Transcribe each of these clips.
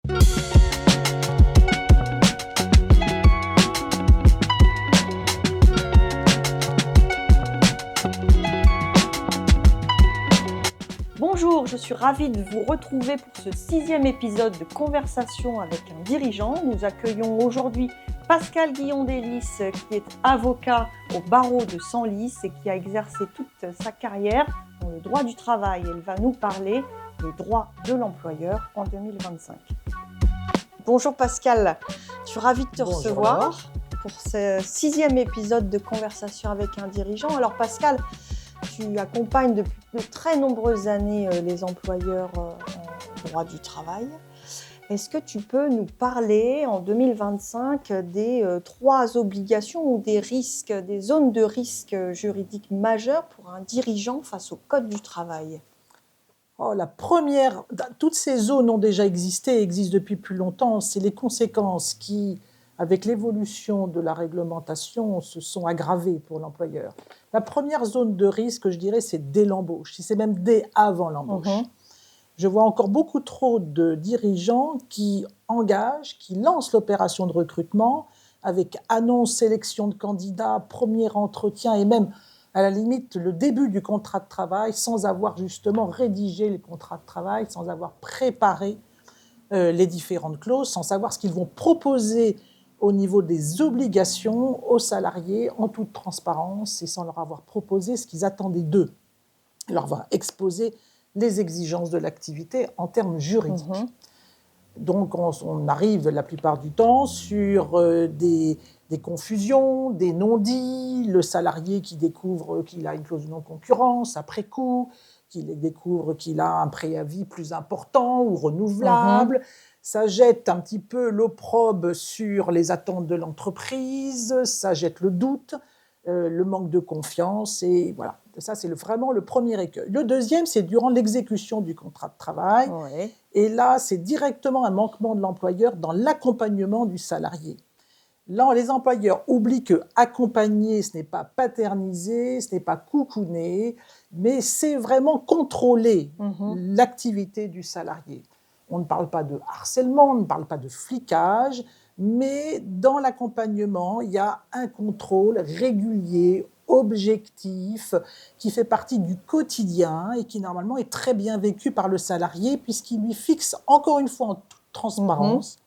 Bonjour, je suis ravie de vous retrouver pour ce 6e épisode de Conversation avec un dirigeant. Nous accueillons aujourd'hui Pascal Guillon-Delis, qui est avocat au barreau de Senlis et qui a exercé toute sa carrière dans le droit du travail. Elle va nous parler des droits de l'employeur en 2025. Bonjour Pascal, je suis ravie de te recevoir pour ce 6e épisode de Conversation avec un dirigeant. Alors Pascal, tu accompagnes depuis de très nombreuses années les employeurs en droit du travail. Est-ce que tu peux nous parler en 2025 des 3 obligations ou des risques, des zones de risque juridiques majeures pour un dirigeant face au Code du travail ? La première, toutes ces zones ont déjà existé, existent depuis plus longtemps. C'est les conséquences qui, avec l'évolution de la réglementation, se sont aggravées pour l'employeur. La première zone de risque, je dirais, c'est dès l'embauche, c'est même dès avant l'embauche. Je vois encore beaucoup trop de dirigeants qui engagent, qui lancent l'opération de recrutement avec annonce, sélection de candidats, premier entretien et même, à la limite, le début du contrat de travail sans avoir justement rédigé les contrats de travail, sans avoir préparé les différentes clauses, sans savoir ce qu'ils vont proposer au niveau des obligations aux salariés en toute transparence et sans leur avoir proposé ce qu'ils attendaient d'eux. Leur avoir exposé les exigences de l'activité en termes juridiques. Donc on arrive la plupart du temps sur des confusions, des non-dits, le salarié qui découvre qu'il a une clause de non-concurrence après coup, qui découvre qu'il a un préavis plus important ou renouvelable. Ça jette un petit peu l'opprobre sur les attentes de l'entreprise, ça jette le doute, le manque de confiance, et voilà. Ça, c'est vraiment le premier écueil. Le deuxième, c'est durant l'exécution du contrat de travail. Et là, c'est directement un manquement de l'employeur dans l'accompagnement du salarié. Là, les employeurs oublient que accompagner, ce n'est pas paterniser, ce n'est pas coucouner, mais c'est vraiment contrôler l'activité du salarié. On ne parle pas de harcèlement, on ne parle pas de flicage, mais dans l'accompagnement, il y a un contrôle régulier, objectif, qui fait partie du quotidien et qui normalement est très bien vécu par le salarié puisqu'il lui fixe, encore une fois en toute transparence,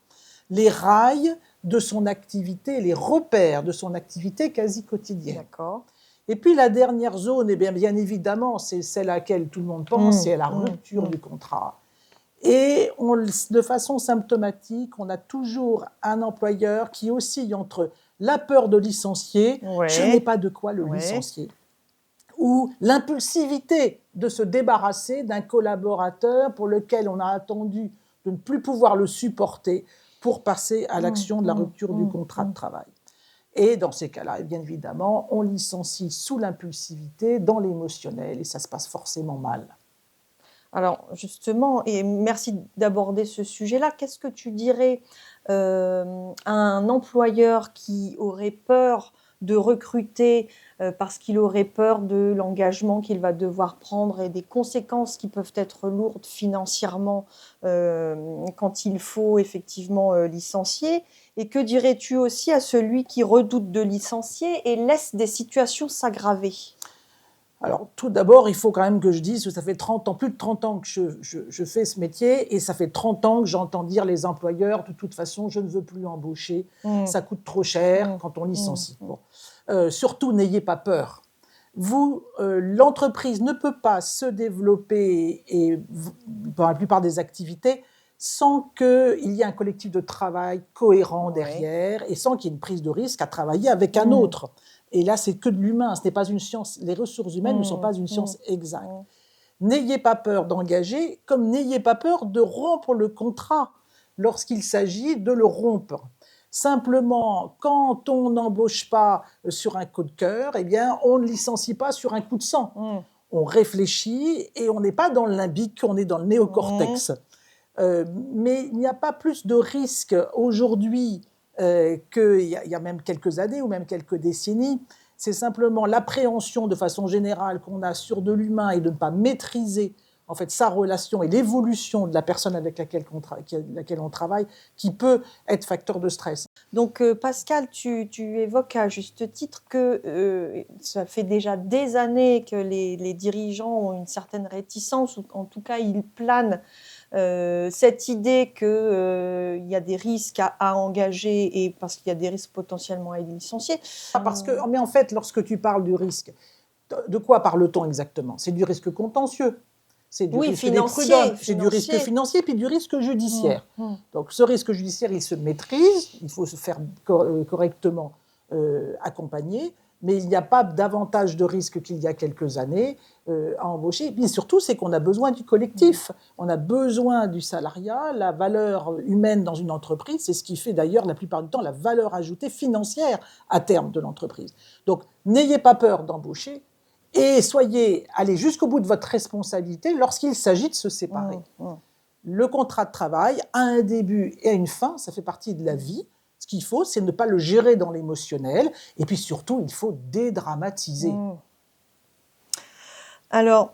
les rails de son activité, les repères de son activité quasi quotidienne. D'accord. Et puis la dernière zone, bien évidemment, c'est celle à laquelle tout le monde pense, c'est la rupture du contrat. Et de façon symptomatique, on a toujours un employeur qui oscille entre la peur de licencier, je n'ai pas de quoi le licencier, ou l'impulsivité de se débarrasser d'un collaborateur pour lequel on a attendu de ne plus pouvoir le supporter pour passer à l'action de la rupture du contrat de travail. Et dans ces cas-là, bien évidemment, on licencie sous l'impulsivité, dans l'émotionnel, et ça se passe forcément mal. Alors justement, et merci d'aborder ce sujet-là, qu'est-ce que tu dirais à un employeur qui aurait peur de recruter parce qu'il aurait peur de l'engagement qu'il va devoir prendre et des conséquences qui peuvent être lourdes financièrement quand il faut effectivement licencier? Et que dirais-tu aussi à celui qui redoute de licencier et laisse des situations s'aggraver? Alors, tout d'abord, il faut quand même que je dise que ça fait 30 ans, plus de 30 ans que je fais ce métier et ça fait 30 ans que j'entends dire les employeurs, de toute façon, je ne veux plus embaucher, ça coûte trop cher quand on licencie. Surtout, n'ayez pas peur. L'entreprise ne peut pas se développer et, dans la plupart des activités sans qu'il y ait un collectif de travail cohérent derrière et sans qu'il y ait une prise de risque à travailler avec un autre. Et là, c'est que de l'humain, ce n'est pas une science. Les ressources humaines ne sont pas une science exacte. N'ayez pas peur d'engager, comme n'ayez pas peur de rompre le contrat lorsqu'il s'agit de le rompre. Simplement, quand on n'embauche pas sur un coup de cœur, eh bien, on ne licencie pas sur un coup de sang. On réfléchit et on n'est pas dans le limbique, on est dans le néocortex. Mais il n'y a pas plus de risque aujourd'hui qu'il y a même quelques années ou même quelques décennies. C'est simplement l'appréhension de façon générale qu'on a sur de l'humain et de ne pas maîtriser en fait, sa relation et l'évolution de la personne avec laquelle on travaille qui peut être facteur de stress. Donc, Pascal, tu évoques à juste titre que ça fait déjà des années que les dirigeants ont une certaine réticence, ou en tout cas, ils planent cette idée qu'il y a des risques à engager, et parce qu'il y a des risques potentiellement à être licenciés. Mais en fait, lorsque tu parles du risque, de quoi parle-t-on exactement? C'est du risque contentieux. C'est du risque des prud'hommes, c'est du risque financier, puis du risque judiciaire. Donc ce risque judiciaire, il se maîtrise, il faut se faire correctement accompagner, mais il n'y a pas davantage de risque qu'il y a quelques années à embaucher. Et puis surtout, c'est qu'on a besoin du collectif, on a besoin du salariat, la valeur humaine dans une entreprise, c'est ce qui fait d'ailleurs la plupart du temps la valeur ajoutée financière à terme de l'entreprise. Donc n'ayez pas peur d'embaucher, et allez jusqu'au bout de votre responsabilité lorsqu'il s'agit de se séparer. Le contrat de travail a un début et une fin, ça fait partie de la vie. Ce qu'il faut, c'est ne pas le gérer dans l'émotionnel. Et puis surtout, il faut dédramatiser. Alors,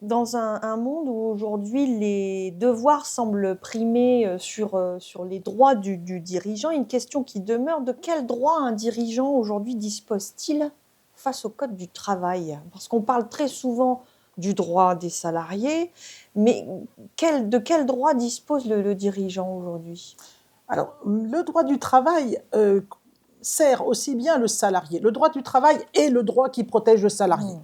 dans un monde où aujourd'hui les devoirs semblent primer sur les droits du dirigeant, une question qui demeure: de quel droit un dirigeant aujourd'hui dispose-t-il face au Code du travail? Parce qu'on parle très souvent du droit des salariés, mais de quel droit dispose le dirigeant aujourd'hui? Alors, le droit du travail sert aussi bien le salarié. Le droit du travail est le droit qui protège le salarié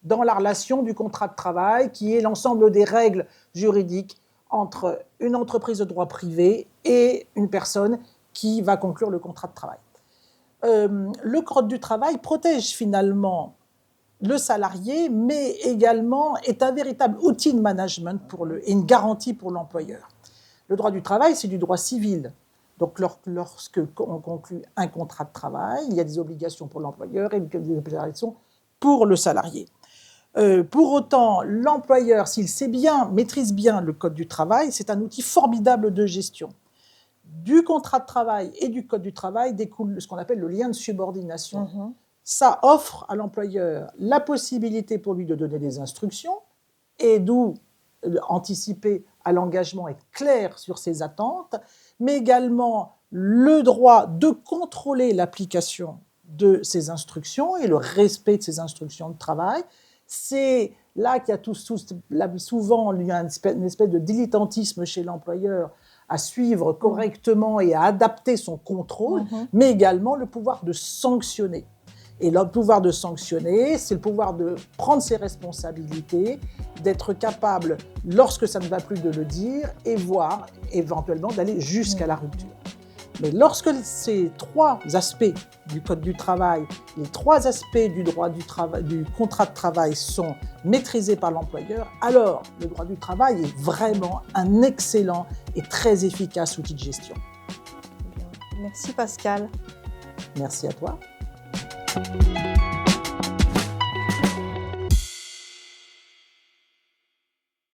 dans la relation du contrat de travail, qui est l'ensemble des règles juridiques entre une entreprise de droit privé et une personne qui va conclure le contrat de travail. Le Code du travail protège finalement le salarié, mais également est un véritable outil de management et une garantie pour l'employeur. Le droit du travail, c'est du droit civil. Donc, lorsque on conclut un contrat de travail, il y a des obligations pour l'employeur et des obligations pour le salarié. Pour autant, l'employeur, s'il maîtrise bien le Code du travail, c'est un outil formidable de gestion. Du contrat de travail et du Code du travail découle ce qu'on appelle le lien de subordination. Ça offre à l'employeur la possibilité pour lui de donner des instructions, et d'où anticiper à l'engagement, être clair sur ses attentes, mais également le droit de contrôler l'application de ces instructions et le respect de ces instructions de travail. C'est là qu'il y a souvent une espèce de dilettantisme chez l'employeur à suivre correctement et à adapter son contrôle, mais également le pouvoir de sanctionner. Et le pouvoir de sanctionner, c'est le pouvoir de prendre ses responsabilités, d'être capable, lorsque ça ne va plus, de le dire, et voire éventuellement d'aller jusqu'à la rupture. Mais lorsque ces trois aspects du Code du travail, les trois aspects du droit du contrat de travail sont maîtrisés par l'employeur, alors le droit du travail est vraiment un excellent et très efficace outil de gestion. Merci Pascal. Merci à toi.